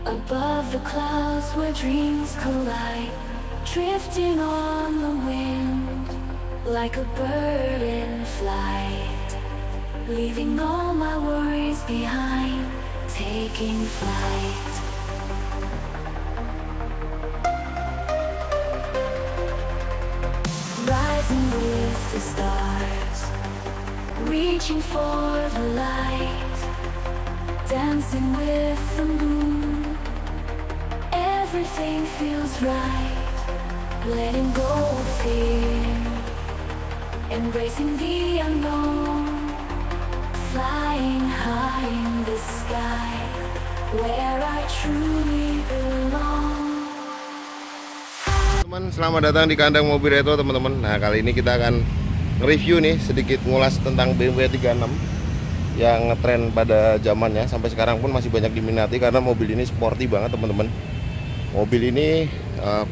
Above the clouds where dreams collide, drifting on the wind, like a bird in flight, leaving all my worries behind, taking flight. Rising with the stars, reaching for the light, dancing with the moon. Everything feels right, letting go of fear, embracing the unknown, flying high in the sky, where I truly belong. Teman, selamat datang di kandang mobil retro teman-teman. Nah, kali ini kita akan nge-review nih, sedikit ngulas tentang BMW 36 yang ngetren pada zamannya. Sampai sekarang pun masih banyak diminati karena mobil ini sporty banget teman-teman. Mobil ini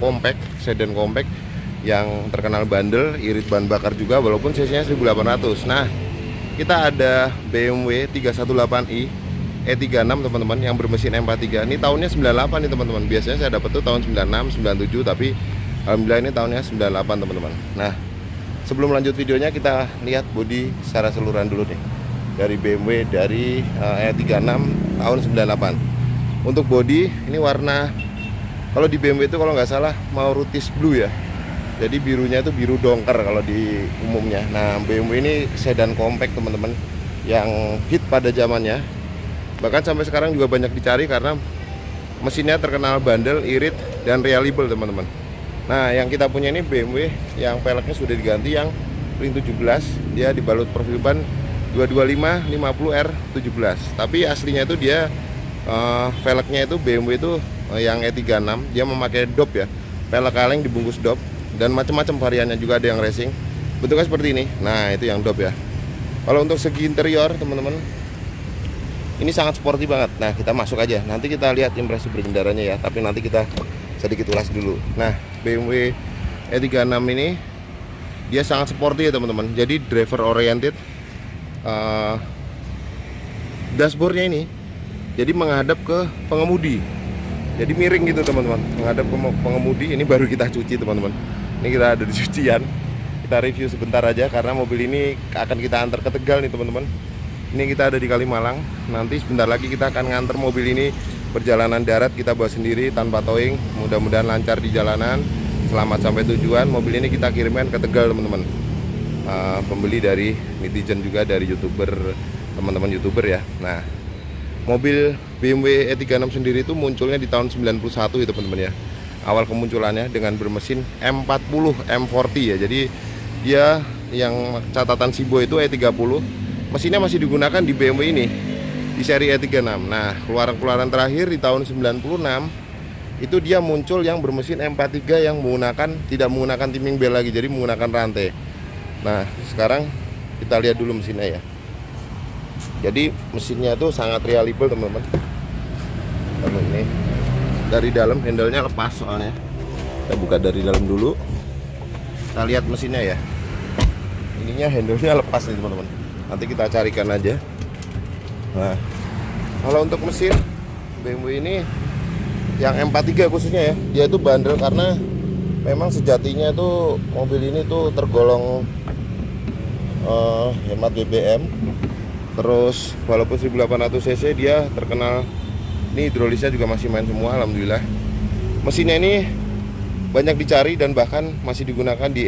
compact, sedan compact yang terkenal bandel, irit bahan bakar juga walaupun cc-nya 1800. Nah, kita ada BMW 318i E36 teman-teman yang bermesin M43. Ini tahunnya 98 nih teman-teman. Biasanya saya dapat tuh tahun 96, 97, tapi alhamdulillah ini tahunnya 98 teman-teman. Nah, sebelum lanjut videonya kita lihat bodi secara keseluruhan dulu nih dari BMW dari E36 tahun 98. Untuk bodi ini warna, kalau di BMW itu kalau nggak salah Mauritius Blue ya. Jadi birunya itu biru dongker kalau di umumnya. Nah, BMW ini sedan compact teman-teman yang hit pada zamannya. Bahkan sampai sekarang juga banyak dicari karena mesinnya terkenal bandel, irit, dan reliable teman-teman. Nah, yang kita punya ini BMW yang peleknya sudah diganti yang ring 17. Dia dibalut profil ban 225 50R17. Tapi aslinya itu dia velgnya itu BMW itu yang E36 dia memakai dop ya, pelek kaleng dibungkus dop, dan macam-macam variannya juga, ada yang racing bentuknya seperti ini. Nah, itu yang dop ya. Kalau untuk segi interior teman-teman, ini sangat sporty banget. Nah, kita masuk aja, nanti kita lihat impresi berkendaranya ya, tapi nanti kita sedikit ulas dulu. Nah, BMW E36 ini dia sangat sporty ya teman-teman, jadi driver oriented. Dashboardnya ini jadi menghadap ke pengemudi, jadi miring gitu teman-teman, menghadap ke pengemudi. Ini baru kita cuci teman-teman, ini kita ada di cucian. Kita review sebentar aja karena mobil ini akan kita antar ke Tegal nih teman-teman. Ini kita ada di Kalimalang, nanti sebentar lagi kita akan nganter mobil ini perjalanan darat, kita bawa sendiri tanpa towing. Mudah-mudahan lancar di jalanan, selamat sampai tujuan. Mobil ini kita kirimkan ke Tegal teman-teman. Pembeli dari netizen juga, dari youtuber, teman-teman youtuber ya. Nah, mobil BMW E36 sendiri itu munculnya di tahun 91 itu teman-teman ya. Awal kemunculannya dengan bermesin M40 M40 ya. Jadi dia yang catatan Sibo itu E30, mesinnya masih digunakan di BMW ini di seri E36. Nah, keluaran terakhir di tahun 96 itu dia muncul yang bermesin M43 yang tidak menggunakan timing bel lagi, jadi menggunakan rantai. Nah, sekarang kita lihat dulu mesinnya ya. Jadi mesinnya itu sangat reliable teman-teman. Lalu ini dari dalam handle-nya lepas soalnya. Kita buka dari dalam dulu. Kita lihat mesinnya ya. Ininya handle-nya lepas nih teman-teman. Nanti kita carikan aja. Nah, kalau untuk mesin BMW ini yang M43 khususnya ya, dia itu bandel karena memang sejatinya tuh mobil ini tuh tergolong hemat BBM. Terus walaupun 1800 cc dia terkenal, ini hidrolisnya juga masih main semua alhamdulillah. Mesinnya ini banyak dicari dan bahkan masih digunakan di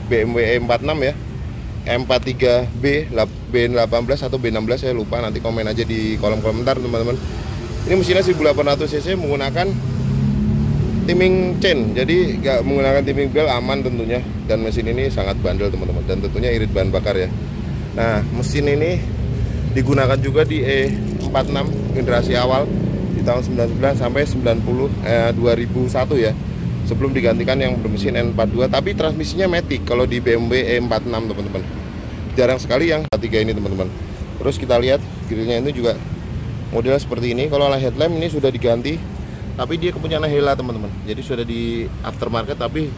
BMW E46 ya, M43B, B18 atau B16 saya lupa, nanti komen aja di kolom komentar teman-teman. Ini mesinnya 1800 cc menggunakan timing chain, jadi nggak menggunakan timing belt, aman tentunya. Dan mesin ini sangat bandel teman-teman, dan tentunya irit bahan bakar ya. Nah, mesin ini digunakan juga di E46 generasi awal di tahun 99 sampai 2001 ya, sebelum digantikan yang bermesin N42, tapi transmisinya matic kalau di BMW E46 teman-teman. Jarang sekali yang 3 ini teman-teman. Terus kita lihat grillnya itu juga modelnya seperti ini. Kalau headlamp ini sudah diganti, tapi dia kepunyaan Hella teman-teman, jadi sudah di aftermarket tapi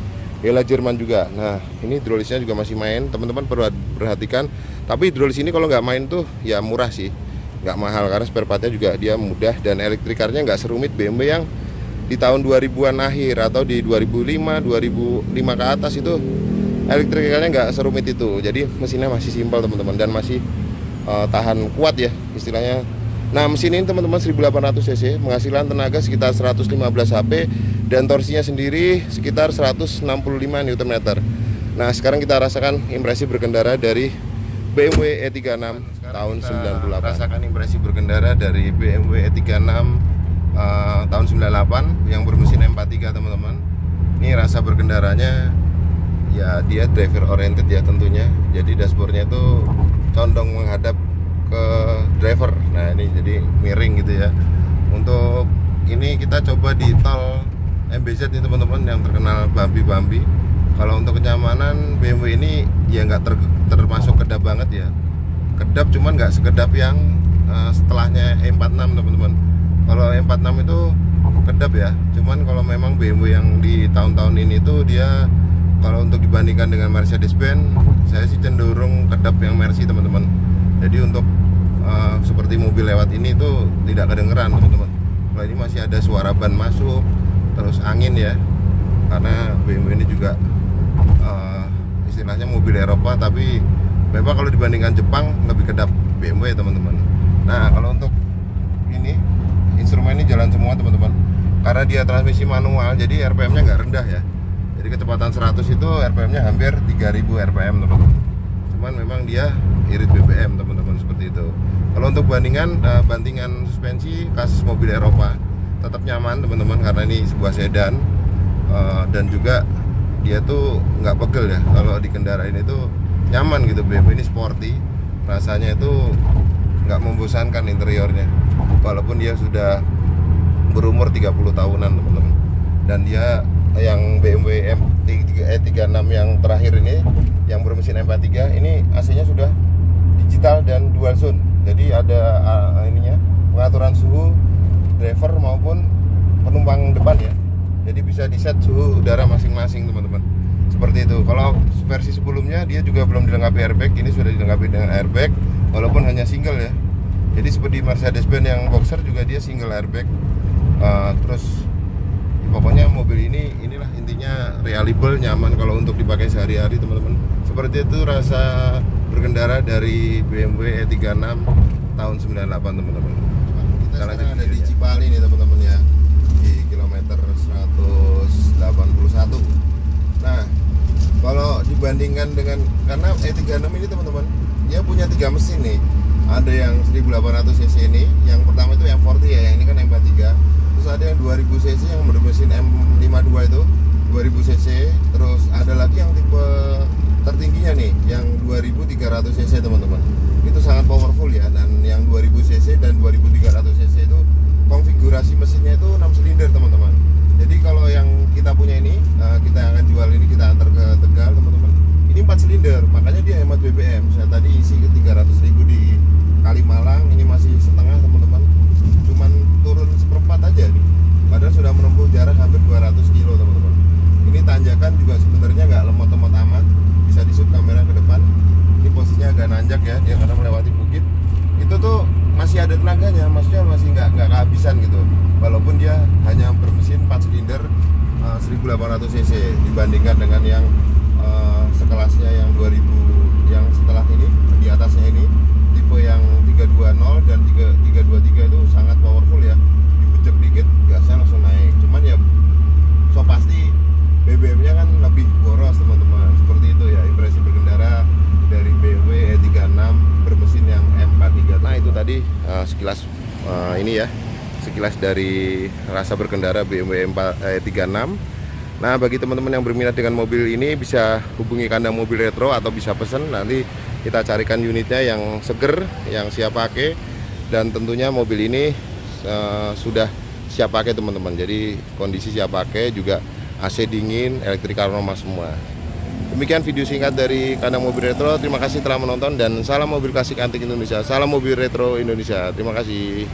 Hella Jerman juga. Nah, ini hidrolisnya juga masih main teman-teman, perlu perhatikan. Tapi hidrolis ini kalau nggak main tuh ya murah sih. nggak mahal karena spare partnya juga dia mudah, dan electric car-nya nggak serumit BMW yang di tahun 2000-an akhir atau di 2005 ke atas itu electric car-nya nggak serumit itu. Jadi mesinnya masih simpel teman-teman, dan masih tahan kuat ya istilahnya. Nah, mesin ini teman-teman 1800 cc, menghasilkan tenaga sekitar 115 HP dan torsinya sendiri sekitar 165 Nm. Nah, sekarang kita rasakan impresi berkendara dari BMW E36 tahun 98. Rasakan impresi berkendara dari BMW E36 tahun 98 yang bermesin M43 teman-teman. Ini rasa berkendaranya ya, dia driver oriented ya tentunya. Jadi dashboardnya itu condong menghadap ke driver. Nah, ini jadi miring gitu ya. Untuk ini kita coba di tol MBZ nih teman-teman, yang terkenal bambi-bambi. Kalau untuk kenyamanan BMW ini ya nggak termasuk kedap banget ya. Kedap cuman nggak sekedap yang setelahnya E46 teman-teman. Kalau E46 itu kedap ya. Cuman kalau memang BMW yang di tahun-tahun ini tuh dia, kalau untuk dibandingkan dengan Mercedes-Benz, saya sih cenderung kedap yang Mercy teman-teman. Jadi untuk seperti mobil lewat ini tuh tidak kedengeran teman-teman. Kalau ini masih ada suara ban masuk, terus angin ya, karena BMW ini juga istilahnya mobil Eropa, tapi memang kalau dibandingkan Jepang lebih kedap BMW teman-teman. Nah, kalau untuk ini instrumen ini jalan semua teman-teman, karena dia transmisi manual, jadi RPM-nya nggak rendah ya. Jadi kecepatan 100 itu RPM-nya hampir 3000 RPM teman-teman. Cuman memang dia irit BBM teman-teman, seperti itu. Kalau untuk bantingan suspensi kasus mobil Eropa tetap nyaman teman-teman, karena ini sebuah sedan dan juga dia tuh nggak pegel ya. Kalau dikendarain itu nyaman gitu. BMW ini sporty, rasanya itu nggak membosankan interiornya, walaupun dia sudah berumur 30 tahunan teman-teman. Dan dia yang BMW E36 yang terakhir ini yang bermesin M43 ini AC-nya sudah digital dan dual zone. Jadi ada ininya, pengaturan suhu driver maupun penumpang depan ya. Jadi bisa di set suhu udara masing-masing teman-teman. Seperti itu. Kalau versi sebelumnya dia juga belum dilengkapi airbag, ini sudah dilengkapi dengan airbag walaupun hanya single ya. Jadi seperti Mercedes-Benz yang Boxer juga dia single airbag. Terus pokoknya mobil ini inilah intinya reliable, nyaman kalau untuk dipakai sehari-hari teman-teman. Seperti itu rasa berkendara dari BMW E36 tahun 98 teman-teman. Kita sekarang ada di Cipali nih teman-teman ya, di kilometer 181. Nah, kalau dibandingkan dengan, karena E36 ini teman-teman dia punya 3 mesin nih. Ada yang 1800 cc ini, yang pertama itu yang 40 ya, yang ini kan M43. Terus ada yang 2000 cc yang bermesin M52 itu 2000 cc. Terus ada lagi yang tipe tertingginya nih, yang 2300 cc teman-teman. Itu sangat powerful ya. Dan yang 2000 cc dan 2300 cc itu konfigurasi mesinnya itu 6 silinder teman-teman. Jadi kalau yang kita punya ini, kita akan jual ini, kita antar ke Tegal teman-teman. Ini 4 silinder, makanya dia hemat BBM. Saya tadi isi ke 300.000 di Kalimalang, ini masih setengah teman-teman. Cuman turun seperempat aja nih. Padahal sudah menempuh jarak hampir 200 kilo teman-teman. Ini tanjakan juga sebenarnya nggak lemot-lemot amat. Bisa di shoot kamera ke depan. Ini posisinya agak nanjak ya, dia karena melewati bukit. Itu tuh masih ada tenaganya, maksudnya masih nggak kehabisan gitu. Walaupun dia hanya bermesin 4 silinder 1800 cc dibandingkan dengan yang sekelasnya yang 2000 yang setelah ini, di atasnya ini tipe yang 320 dan 323 itu sangat powerful ya. Dibejek dikit gasnya langsung naik. Cuman ya so pasti BBM-nya kan lebih boros teman-teman. Seperti itu ya impresi berkendara dari BMW E36 bermesin yang M43. Nah, itu tadi sekilas ini ya, sekilas dari rasa berkendara BMW E36. Nah, bagi teman-teman yang berminat dengan mobil ini bisa hubungi Kandang Mobil Retro atau bisa pesen, nanti kita carikan unitnya yang seger, yang siap pakai, dan tentunya mobil ini sudah siap pakai teman-teman. Jadi kondisi siap pakai, juga AC dingin, elektrik aroma semua. Demikian video singkat dari Kandang Mobil Retro. Terima kasih telah menonton dan salam mobil klasik antik Indonesia. Salam mobil retro Indonesia. Terima kasih.